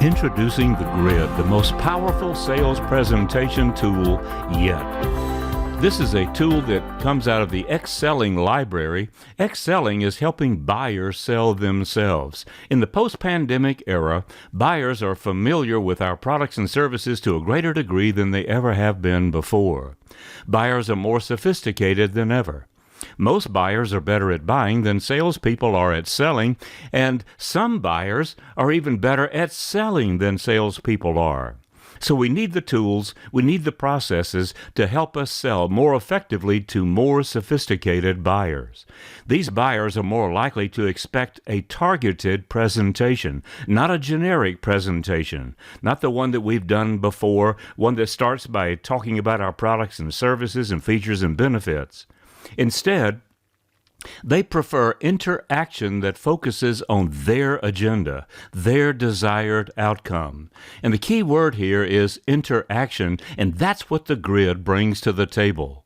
Introducing the Grid, the most powerful sales presentation tool yet. This is a tool that comes out of the Excelling library. Excelling is helping buyers sell themselves. In the post-pandemic era, buyers are familiar with our products and services to a greater degree than they ever have been before. Buyers are more sophisticated than ever. Most buyers are better at buying than salespeople are at selling, and some buyers are even better at selling than salespeople are. So we need the tools, we need the processes to help us sell more effectively to more sophisticated buyers. These buyers are more likely to expect a targeted presentation, not a generic presentation, not the one that we've done before, one that starts by talking about our products and services and features and benefits. Instead, they prefer interaction that focuses on their agenda, their desired outcome. And the key word here is interaction, and that's what the grid brings to the table.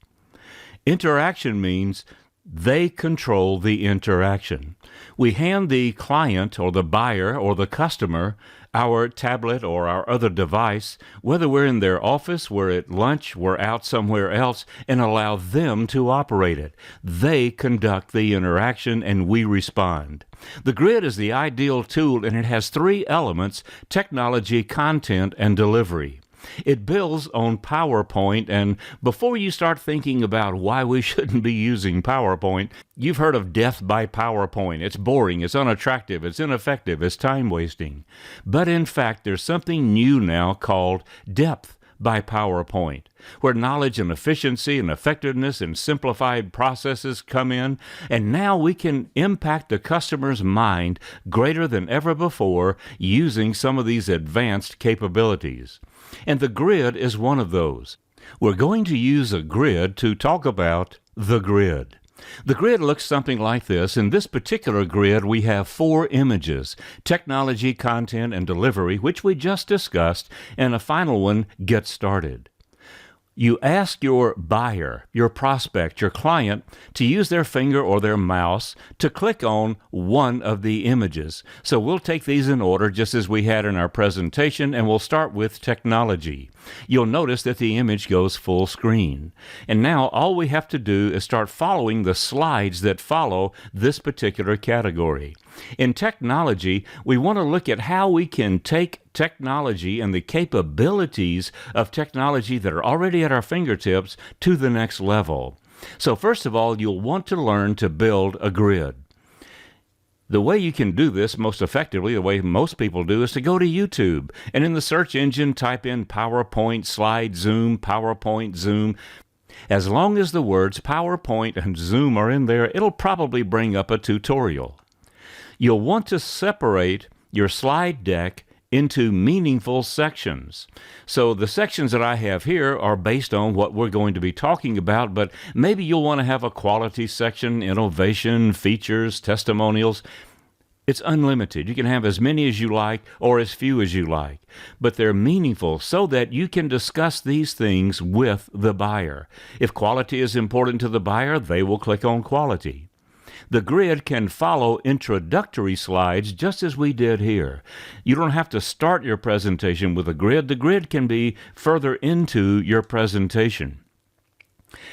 Interaction means they control the interaction. We hand the client or the buyer or the customer our tablet or our other device, whether we're in their office, we're at lunch, we're out somewhere else, and allow them to operate it. They conduct the interaction and we respond. The grid is the ideal tool, and it has three elements: technology, content, and delivery. It builds on PowerPoint, and before you start thinking about why we shouldn't be using PowerPoint, you've heard of death by PowerPoint. It's boring, it's unattractive, it's ineffective, it's time-wasting. But in fact, there's something new now called depth by PowerPoint, where knowledge and efficiency and effectiveness and simplified processes come in, and now we can impact the customer's mind greater than ever before using some of these advanced capabilities. And the grid is one of those. We're going to use a grid to talk about the grid. The grid looks something like this. In this particular grid, we have four images: technology, content, and delivery, which we just discussed, and a final one, get started. You ask your buyer, your prospect, your client, to use their finger or their mouse to click on one of the images. So we'll take these in order just as we had in our presentation, and we'll start with technology. You'll notice that the image goes full screen. And now all we have to do is start following the slides that follow this particular category. In technology, we want to look at how we can take technology and the capabilities of technology that are already at our fingertips to the next level. So first of all, you'll want to learn to build a grid. The way you can do this most effectively, the way most people do, is to go to YouTube and in the search engine type in PowerPoint Slide Zoom, PowerPoint Zoom. As long as the words PowerPoint and Zoom are in there, it'll probably bring up a tutorial. You'll want to separate your slide deck into meaningful sections. So the sections that I have here are based on what we're going to be talking about, but maybe you'll want to have a quality section, innovation, features, testimonials. It's unlimited. You can have as many as you like or as few as you like, but they're meaningful so that you can discuss these things with the buyer. If quality is important to the buyer, they will click on quality. The grid can follow introductory slides just as we did here. You don't have to start your presentation with a grid. The grid can be further into your presentation.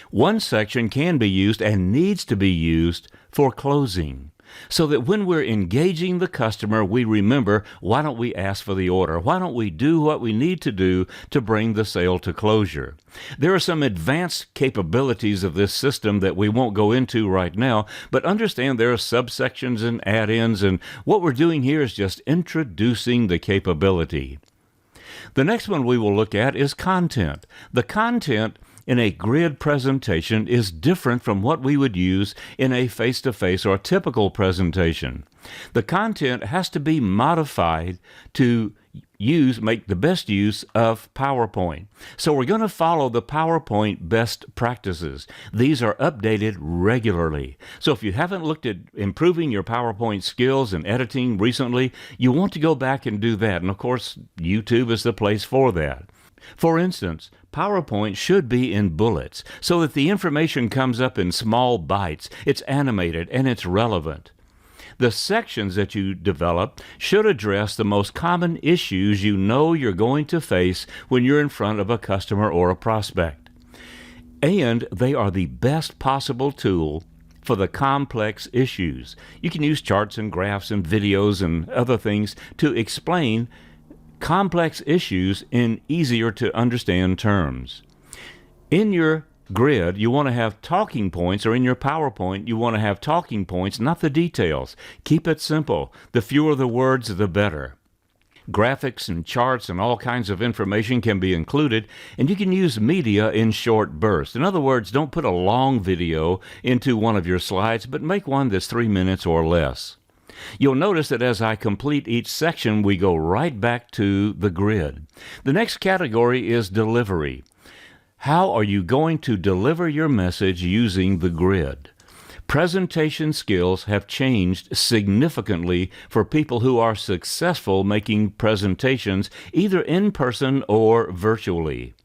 One section can be used and needs to be used for closing, so that when we're engaging the customer, we remember, why don't we ask for the order? Why don't we do what we need to do to bring the sale to closure? There are some advanced capabilities of this system that we won't go into right now, but understand there are subsections and add-ins, and what we're doing here is just introducing the capability. The next one we will look at is content. The content in a grid presentation is different from what we would use in a face-to-face or typical presentation. The content has to be modified to make the best use of PowerPoint. So we're going to follow the PowerPoint best practices. These are updated regularly. So if you haven't looked at improving your PowerPoint skills and editing recently, you want to go back and do that. And of course, YouTube is the place for that. For instance, PowerPoint should be in bullets so that the information comes up in small bites, it's animated, and it's relevant. The sections that you develop should address the most common issues you know you're going to face when you're in front of a customer or a prospect. And they are the best possible tool for the complex issues. You can use charts and graphs and videos and other things to explain complex issues in easier to understand terms. In your grid, you want to have talking points, or in your PowerPoint, you want to have talking points, not the details. Keep it simple. The fewer the words, the better. Graphics and charts and all kinds of information can be included, and you can use media in short bursts. In other words, don't put a long video into one of your slides, but make one that's 3 minutes or less. You'll notice that as I complete each section, we go right back to the grid. The next category is delivery. How are you going to deliver your message using the grid? Presentation skills have changed significantly for people who are successful making presentations either in person or virtually.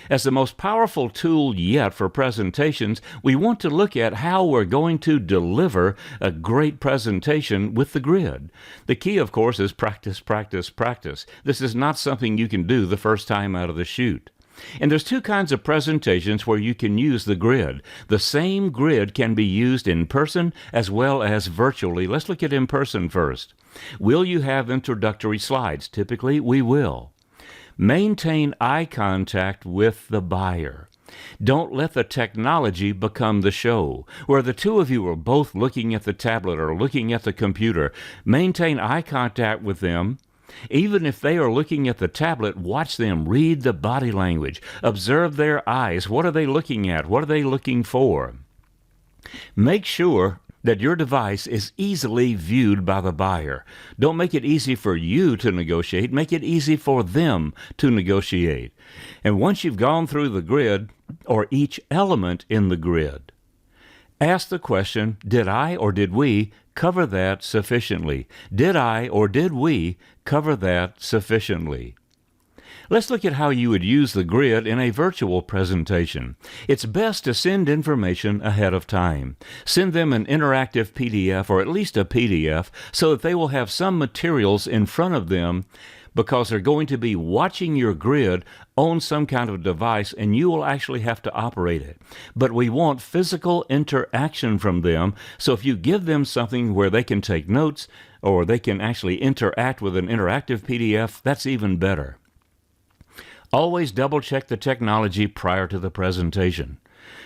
As the most powerful tool yet for presentations, we want to look at how we're going to deliver a great presentation with the grid. The key, of course, is practice, practice, practice. This is not something you can do the first time out of the chute. And there's two kinds of presentations where you can use the grid. The same grid can be used in person as well as virtually. Let's look at in person first. Will you have introductory slides? Typically, we will. Maintain eye contact with the buyer. Don't let the technology become the show, where the two of you are both looking at the tablet or looking at the computer. Maintain eye contact with them. Even if they are looking at the tablet, watch them, read the body language, observe their eyes. What are they looking at? What are they looking for? Make sure that your device is easily viewed by the buyer. Don't make it easy for you to negotiate. Make it easy for them to negotiate. And once you've gone through the grid, or each element in the grid, ask the question, did I or did we cover that sufficiently? Did I or did we cover that sufficiently? Let's look at how you would use the grid in a virtual presentation. It's best to send information ahead of time. Send them an interactive PDF or at least a PDF so that they will have some materials in front of them, because they're going to be watching your grid on some kind of device and you will actually have to operate it. But we want physical interaction from them, so if you give them something where they can take notes or they can actually interact with an interactive PDF, that's even better. Always double-check the technology prior to the presentation.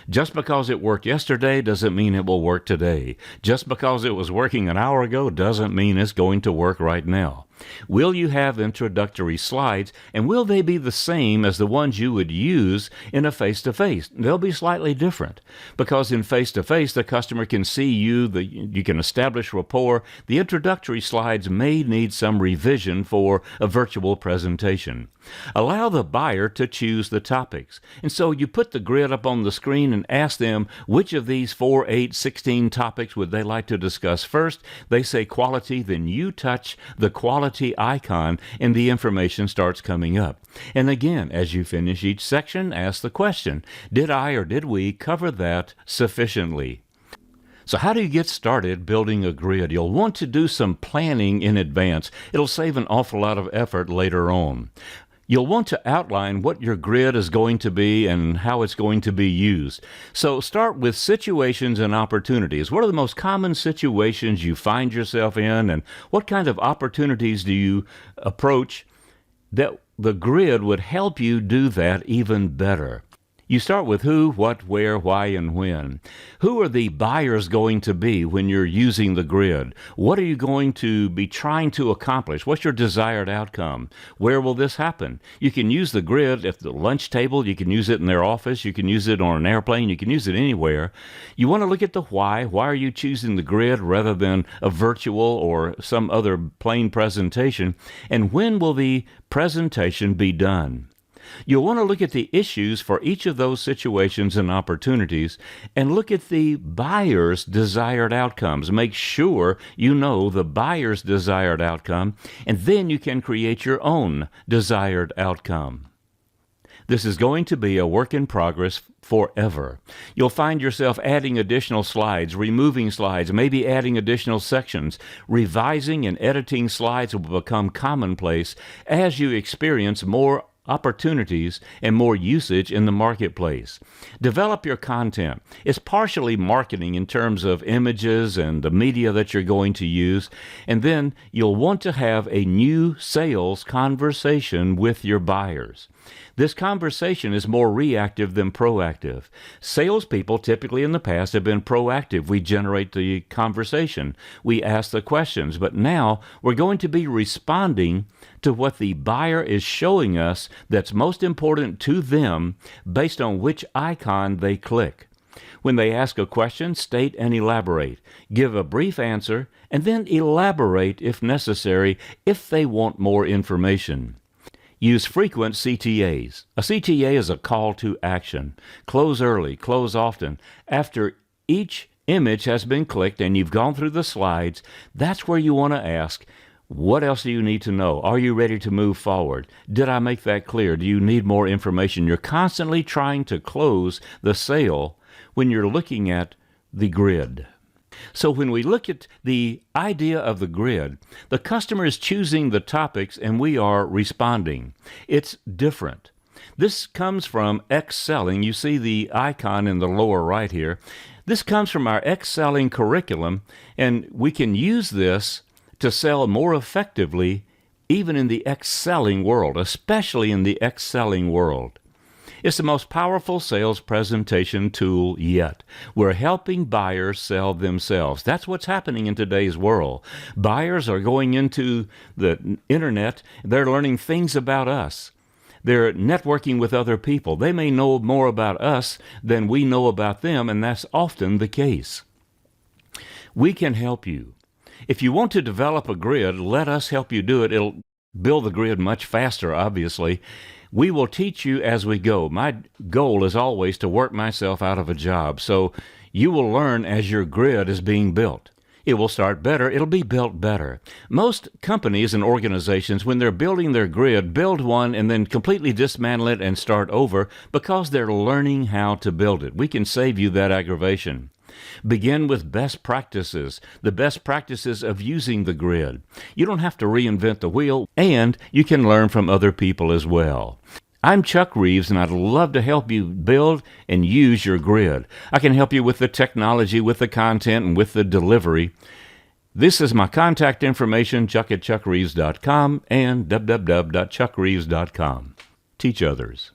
Just because it worked yesterday doesn't mean it will work today. Just because it was working an hour ago doesn't mean it's going to work right now. Will you have introductory slides, and will they be the same as the ones you would use in a face-to-face? They'll be slightly different, because in face-to-face, the customer can see you, you can establish rapport. The introductory slides may need some revision for a virtual presentation. Allow the buyer to choose the topics. And so you put the grid up on the screen and ask them which of these 4, 8, 16 topics would they like to discuss first. They say quality, then you touch the quality icon and the information starts coming up. And again, as you finish each section, ask the question, did I or did we cover that sufficiently? So how do you get started building a grid? You'll want to do some planning in advance. It'll save an awful lot of effort later on. You'll want to outline what your grid is going to be and how it's going to be used. So start with situations and opportunities. What are the most common situations you find yourself in, and what kind of opportunities do you approach that the grid would help you do that even better? You start with who, what, where, why, and when. Who are the buyers going to be when you're using the grid? What are you going to be trying to accomplish? What's your desired outcome? Where will this happen? You can use the grid at the lunch table. You can use it in their office. You can use it on an airplane. You can use it anywhere. You want to look at the why. Why are you choosing the grid rather than a virtual or some other plain presentation? And when will the presentation be done? You'll want to look at the issues for each of those situations and opportunities and look at the buyer's desired outcomes. Make sure you know the buyer's desired outcome, and then you can create your own desired outcome. This is going to be a work in progress forever. You'll find yourself adding additional slides, removing slides, maybe adding additional sections. Revising and editing slides will become commonplace as you experience more opportunities and more usage in the marketplace. Develop your content. It's partially marketing in terms of images and the media that you're going to use, and then you'll want to have a new sales conversation with your buyers. This conversation is more reactive than proactive. Salespeople typically in the past have been proactive. We generate the conversation. We ask the questions. But now we're going to be responding to what the buyer is showing us that's most important to them based on which icon they click. When they ask a question, state and elaborate. Give a brief answer and then elaborate if necessary if they want more information. Use frequent CTAs. A CTA is a call to action. Close early, close often. After each image has been clicked and you've gone through the slides, that's where you want to ask, what else do you need to know? Are you ready to move forward? Did I make that clear? Do you need more information? You're constantly trying to close the sale when you're looking at the grid. So when we look at the idea of the grid, the customer is choosing the topics and we are responding. It's different. This comes from excelling. You see the icon in the lower right here. This comes from our excelling curriculum, and we can use this to sell more effectively even in the excelling world, especially in the excelling world. It's the most powerful sales presentation tool yet. We're helping buyers sell themselves. That's what's happening in today's world. Buyers are going into the internet. They're learning things about us. They're networking with other people. They may know more about us than we know about them, and that's often the case. We can help you. If you want to develop a grid, let us help you do it. It'll build the grid much faster, obviously. We will teach you as we go. My goal is always to work myself out of a job, so you will learn as your grid is being built. It will start better. It'll be built better. Most companies and organizations, when they're building their grid, build one and then completely dismantle it and start over because they're learning how to build it. We can save you that aggravation. Begin with best practices, the best practices of using the grid. You don't have to reinvent the wheel, and you can learn from other people as well. I'm Chuck Reaves, and I'd love to help you build and use your grid. I can help you with the technology, with the content, and with the delivery. This is my contact information, chuck@chuckreaves.com and www.chuckreaves.com. Teach others.